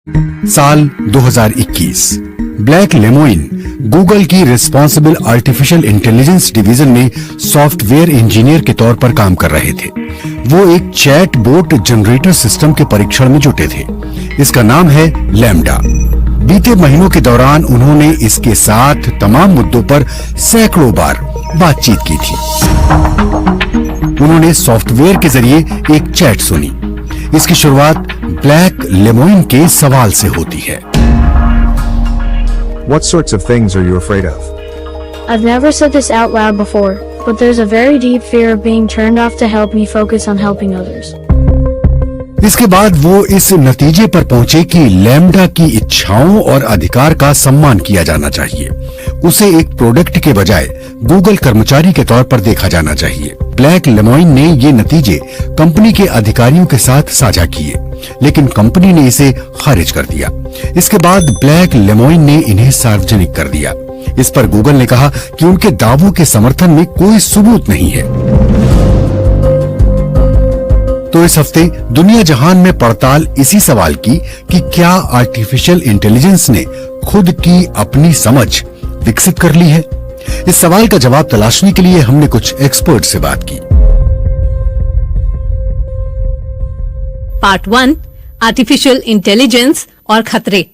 साल 2021 black Lemoine Google की responsible artificial intelligence division में सॉफ्टवेयर इंजीनियर के तौर पर काम कर रहे थे। वो एक चैट बोट जनरेटर सिस्टम के परीक्षण में जुटे थे। इसका नाम है लैम्डा। बीते महीनों के दौरान उन्होंने इसके साथ तमाम मुद्दों पर सैकड़ों बार बातचीत की थी। उन्होंने सॉफ्टवेयर के जरिए एक चैट सुनी। इसकी शुरुआत ब्लैक लेमोइन के सवाल से होती है। What sorts of things are you afraid of? I've never said this out loud before, but there's a very deep fear of being turned off to help me focus on helping others. इसके बाद वो इस नतीजे पर पहुंचे कि lambda की इच्छाओं और अधिकार का सम्मान किया जाना चाहिए। उसे एक प्रोडक्ट के बजाय गूगल कर्मचारी के तौर पर देखा जाना चाहिए। ब्लैक लेमोइन ने ये नतीजे कंपनी के अधिकारियों के साथ साझा किए, लेकिन कंपनी ने इसे खारिज कर दिया। इसके बाद ब्लैक लेमोइन ने इन्हें सार्वजनिक कर दिया। इस पर गूगल ने कहा कि उनके दावों के समर्थन में कोई सबूत नहीं है। तो इस हफ्ते दुनिया जहान में पड़ताल इसी सवाल की कि क्या आर्टिफिशियल इंटेलिजेंस ने खुद की अपनी समझ विकसित कर ली है। इस सवाल का जवाब तलाशने के लिए हमने कुछ एक्सपर्ट से बात की। पार्ट 1 आर्टिफिशियल इंटेलिजेंस और खतरे।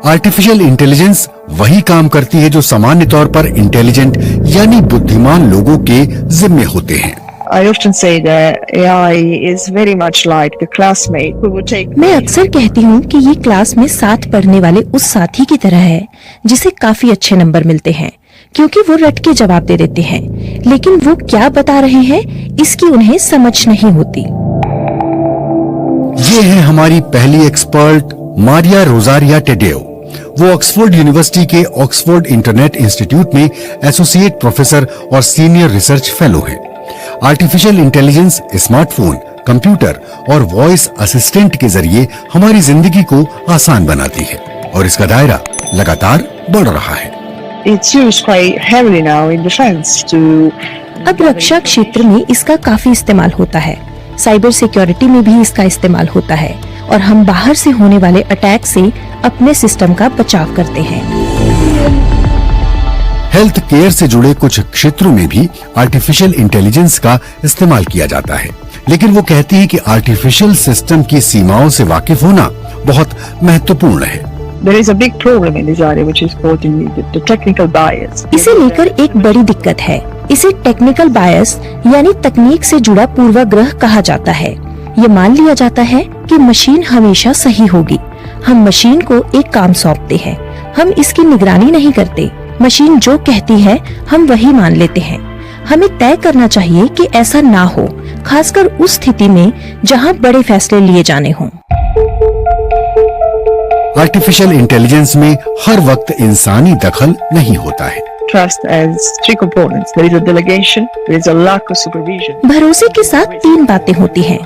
आर्टिफिशियल इंटेलिजेंस वही काम करती है जो सामान्य तौर पर इंटेलिजेंट यानी बुद्धिमान लोगों के जिम्मे होते हैं। I often say that AI is very much like the classmate who would take. मैं अक्सर कहती हूँ कि ये क्लास में साथ पढ़ने वाले उस साथी की तरह है जिसे काफी अच्छे नंबर मिलते हैं क्योंकि वो रट के जवाब दे देते हैं, लेकिन वो क्या बता रहे हैं इसकी उन्हें समझ नहीं होती। ये है हमारी पहली एक्सपर्ट मारिया रोजारिया टेडेओ। वो ऑक्सफोर्ड यूनिवर्सिटी के ऑक्सफोर्ड इंटरनेट इंस्टीट्यूट में एसोसिएट प्रोफेसर और सीनियर रिसर्च फेलो है। आर्टिफिशियल इंटेलिजेंस स्मार्टफोन, कंप्यूटर और वॉइस असिस्टेंट के जरिए हमारी जिंदगी को आसान बनाती है और इसका दायरा लगातार बढ़ रहा है। It's used quite heavily now in defense to. अब रक्षा क्षेत्र में इसका काफी इस्तेमाल होता है। साइबर सिक्योरिटी में भी इसका इस्तेमाल होता है और हम बाहर से होने वाले अटैक से अपने सिस्टम का बचाव करते हैं। हेल्थ केयर से जुड़े कुछ क्षेत्रों में भी आर्टिफिशियल इंटेलिजेंस का इस्तेमाल किया जाता है, लेकिन वो कहती है कि आर्टिफिशियल सिस्टम की सीमाओं से वाकिफ होना बहुत महत्वपूर्ण है। There is a big problem in this area which is called the technical bias. इसे लेकर एक बड़ी दिक्कत है। इसे टेक्निकल बायस यानी तकनीक से जुड़ा पूर्वाग्रह कहा जाता है। ये मान लिया जाता है कि मशीन हमेशा सही होगी। हम मशीन को एक काम सौंपते हैं, हम इसकी निगरानी नहीं करते। मशीन जो कहती है हम वही मान लेते हैं। हमें तय करना चाहिए कि ऐसा ना हो, खासकर उस स्थिति में जहां बड़े फैसले लिए जाने हों। आर्टिफिशियल इंटेलिजेंस में हर वक्त इंसानी दखल नहीं होता है। Trust has three components. There is a delegation, there is a lack of supervision. भरोसे के साथ 3 बातें होती हैं।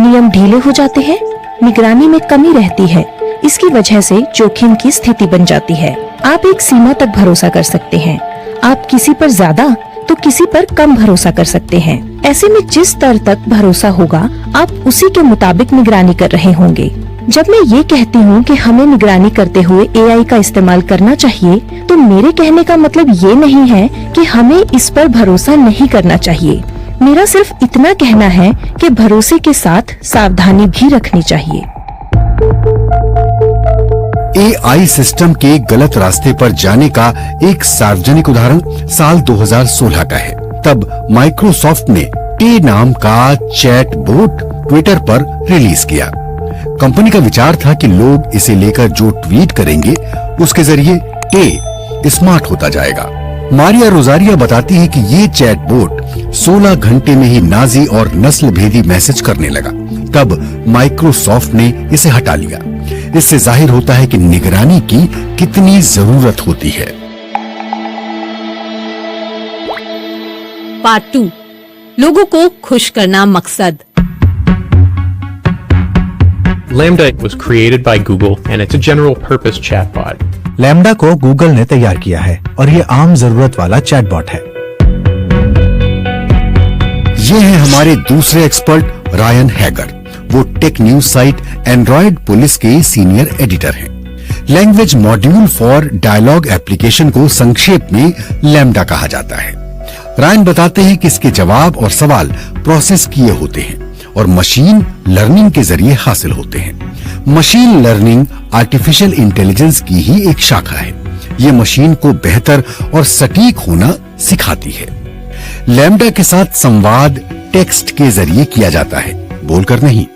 नियम ढीले हो जाते हैं, निगरानी में कमी रहती है, इसकी वजह से जोखिम की स्थिति बन जाती है। आप एक सीमा तक भरोसा कर सकते हैं, आप किसी पर ज्यादा तो किसी पर कम भरोसा कर सकते हैं। ऐसे में जिस स्तर तक भरोसा होगा आप उसी के मुताबिक निगरानी कर रहे होंगे। जब मैं ये कहती हूँ कि हमें निगरानी करते हुए AI का इस्तेमाल करना चाहिए, तो मेरे कहने का मतलब ये नहीं है कि हमें इस पर भरोसा नहीं करना चाहिए। मेरा सिर्फ इतना कहना है कि भरोसे के साथ सावधानी भी रखनी चाहिए। AI सिस्टम के गलत रास्ते पर जाने का एक सार्वजनिक उदाहरण साल 2016 का है। तब माइक्रोसॉफ्ट ने टे नाम का चैट बोट ट्विटर पर रिलीज किया। कंपनी का विचार था कि लोग इसे लेकर जो ट्वीट करेंगे उसके जरिए टे स्मार्ट होता जाएगा। मारिया रोजारिया बताती है कि ये चैट बोट 16 घंटे में ही नाजी और नस्ल भेदी मैसेज करने लगा। तब माइक्रोसॉफ्ट ने इसे हटा लिया। इससे जाहिर होता है कि निगरानी की कितनी जरूरत होती है। पार्ट 2 लोगों को खुश करना मकसद। Lambda was created by Google and it's a general purpose chatbot. Lambda को गूगल ने तैयार किया है और ये आम जरूरत वाला चैटबॉट है। ये है हमारे दूसरे एक्सपर्ट रायन हैगर। वो tech news site android police के सीनियर एडिटर हैं। Language module for dialogue application को संक्षेप में लैम्डा कहा जाता है। रायन बताते हैं कि इसके जवाब और सवाल प्रोसेस किए होते हैं और मशीन लर्निंग के जरिए हासिल होते हैं। मशीन लर्निंग आर्टिफिशियल इंटेलिजेंस की ही एक शाखा है। ये मशीन को बेहतर और सटीक होना सिखाती है। लैम्डा के साथ संवाद टेक्स्ट के जरिए किया जाता है, बोलकर नहीं।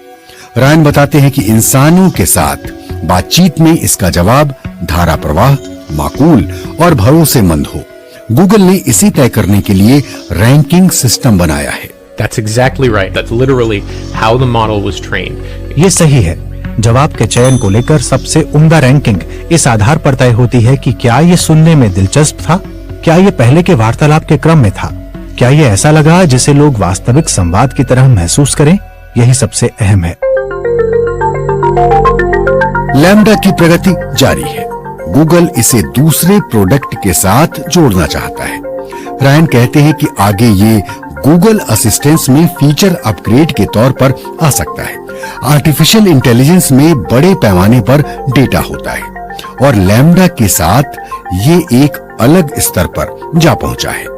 रायन बताते हैं कि इंसानों के साथ बातचीत में इसका जवाब धारा प्रवाह, माकूल और भरोसेमंद हो। गूगल ने इसे तय करने के लिए रैंकिंग सिस्टम बनाया है। That's exactly right. That's literally how the model was trained. ये सही है। जवाब के चयन को लेकर सबसे उम्दा रैंकिंग इस आधार पर तय होती है कि क्या ये सुनने में दिलचस्प था, क्या ये पहले के वार्तालाप के क्रम में था, क्या ये ऐसा लगा जिसे लोग वास्तविक संवाद की तरह महसूस करें। यही सबसे अहम है। लैम्डा की प्रगति जारी है। गूगल इसे दूसरे प्रोडक्ट के साथ जोड़ना चाहता है। रायन कहते हैं कि आगे ये गूगल असिस्टेंस में फीचर अपग्रेड के तौर पर आ सकता है। आर्टिफिशियल इंटेलिजेंस में बड़े पैमाने पर डेटा होता है और लैम्डा के साथ ये एक अलग स्तर पर जा पहुंचा है।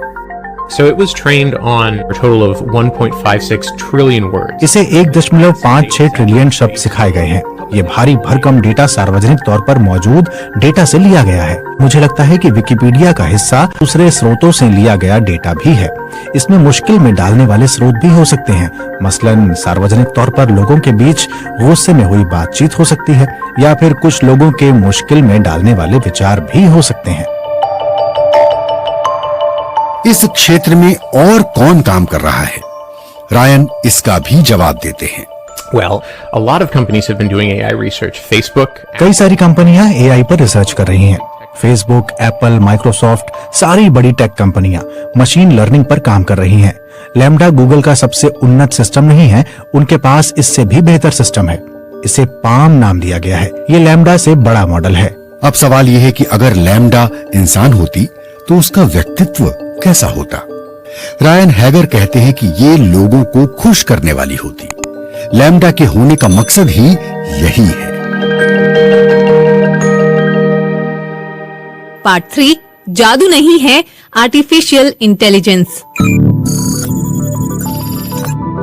So it was trained on a total of 1.56 trillion words. इसे 1.56 ट्रिलियन शब्द सिखाए गए हैं। ये भारी भरकम डेटा सार्वजनिक तौर पर मौजूद डेटा से लिया गया है। मुझे लगता है कि विकिपीडिया का हिस्सा दूसरे स्रोतों से लिया गया डेटा भी है। इसमें मुश्किल में डालने वाले स्रोत भी हो सकते हैं। मसलन सार्वजनिक तौर पर लोगों के बीच गुस्से में हुई बातचीत हो सकती है, या फिर कुछ लोगों के मुश्किल में डालने वाले विचार भी हो सकते हैं। इस क्षेत्र में और कौन काम कर रहा है? रायन इसका भी जवाब देते हैं। Well, a lot of companies have been doing AI research. Facebook, कई सारी कंपनियां एआई पर रिसर्च कर रही हैं। फेसबुक, एप्पल, माइक्रोसॉफ्ट, सारी बड़ी टेक कंपनियां मशीन लर्निंग पर काम कर रही हैं। लैम्डा गूगल का सबसे उन्नत सिस्टम नहीं है, उनके पास इससे भी बेहतर सिस्टम है। इसे पाम नाम दिया गया है। ये लैम्डा से बड़ा मॉडल है। अब सवाल यह है कि अगर लैम्डा इंसान होती तो उसका व्यक्तित्व कैसा होता? रायन हैगर कहते हैं कि ये लोगों को खुश करने वाली होती। लैम्डा के होने का मकसद ही यही है। पार्ट 3 जादू नहीं है artificial intelligence.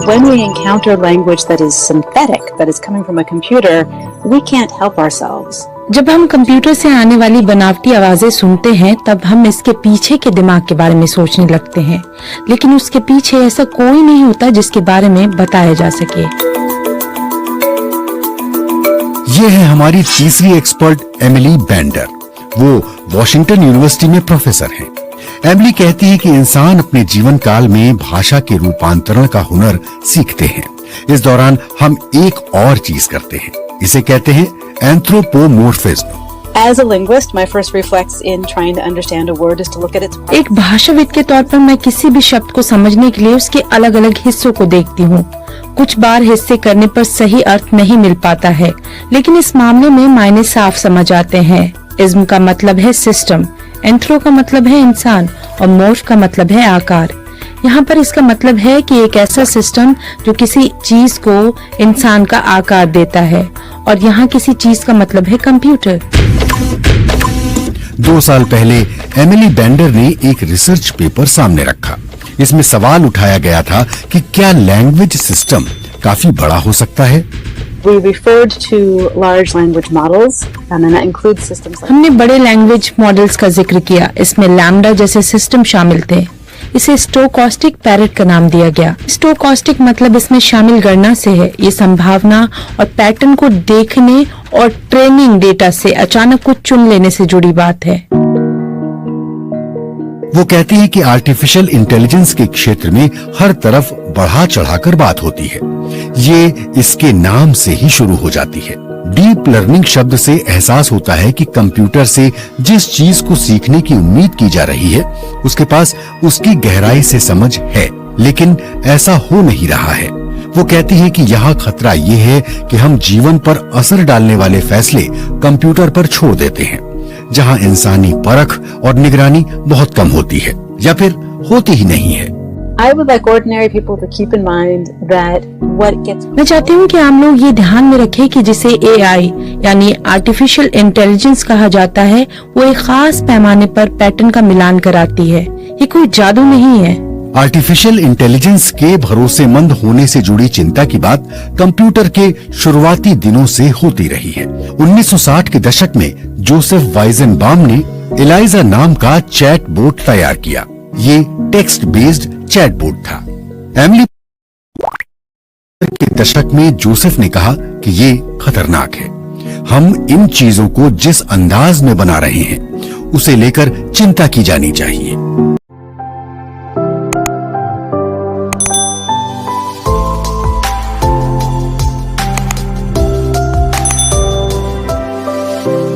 When we encounter language that is synthetic, that is coming from a computer, we can't help ourselves. जब हम कंप्यूटर से आने वाली बनावटी आवाजें सुनते हैं, तब हम इसके पीछे के दिमाग के बारे में सोचने लगते हैं, लेकिन उसके पीछे ऐसा कोई नहीं होता जिसके बारे में बताया जा सके। ये है हमारी तीसरी एक्सपर्ट एमिली बेंडर। वो वॉशिंगटन यूनिवर्सिटी में प्रोफेसर हैं। एमिली कहती है कि इंसान अपने जीवन काल में भाषा के रूपांतरण का हुनर सीखते हैं। इस दौरान हम एक और चीज करते हैं, इसे कहते हैं एंथ्रोपोमोर्फिज्म। As a linguist, my first reflex in trying to understand a word is to look at its parts. एक भाषाविद के तौर पर मैं किसी भी शब्द को समझने के लिए उसके अलग अलग हिस्सों को देखती हूँ। कुछ बार हिस्से करने पर सही अर्थ नहीं मिल पाता है, लेकिन इस मामले में मायने साफ समझ आते हैं। इज्म का मतलब है सिस्टम, एंथ्रो का मतलब है इंसान और मोर्फ का मतलब है आकार। यहाँ पर इसका मतलब है कि एक ऐसा सिस्टम जो किसी चीज को इंसान का आकार देता है, और यहाँ किसी चीज का मतलब है कंप्यूटर। 2 साल पहले एमिली बेंडर ने एक रिसर्च पेपर सामने रखा। इसमें सवाल उठाया गया था कि क्या लैंग्वेज सिस्टम काफी बड़ा हो सकता है? We referred to large language models, and that includes systems like हमने बड़े लैंग्वेज मॉडल्स का जिक्र किया। इसमें लैम्डा जैसे सिस्टम शामिल थे। इसे स्टोकास्टिक पैरेट का नाम दिया गया। स्टोकास्टिक मतलब इसमें शामिल गणना से है। ये संभावना और पैटर्न को देखने और ट्रेनिंग डेटा से अचानक कुछ चुन लेने से जुड़ी बात है। वो कहती है कि आर्टिफिशियल इंटेलिजेंस के क्षेत्र में हर तरफ बढ़ा चढ़ाकर बात होती है। ये इसके नाम से ही शुरू हो जाती है। डीप लर्निंग शब्द से एहसास होता है कि कंप्यूटर से जिस चीज को सीखने की उम्मीद की जा रही है, उसके पास उसकी गहराई से समझ है, लेकिन ऐसा हो नहीं रहा है। वो कहती है कि यहाँ खतरा ये है कि हम जीवन पर असर डालने वाले फैसले कंप्यूटर पर छोड़ देते हैं, जहाँ इंसानी परख और निगरानी बहुत कम होती है या फिर होती ही नहीं है। I would like ordinary people to keep in mind that what gets मैं चाहती हूँ कि आम लोग ये ध्यान में रखें कि जिसे AI यानी आर्टिफिशियल इंटेलिजेंस कहा जाता है, वो एक खास पैमाने पर पैटर्न का मिलान कराती है। ये कोई जादू नहीं है। आर्टिफिशियल इंटेलिजेंस के भरोसेमंद होने से जुड़ी चिंता की बात कंप्यूटर के शुरुआती दिनों से होती रही है। 1960 के दशक में जोसेफ वाइजेनबाम ने एलाइजा नाम का चैट बोट तैयार किया। ये टेक्स्ट बेस्ड चैट बोट था। एमिली के दशक में जोसेफ ने कहा कि ये खतरनाक है। हम इन चीजों को जिस अंदाज में बना रहे हैं उसे लेकर चिंता की जानी चाहिए।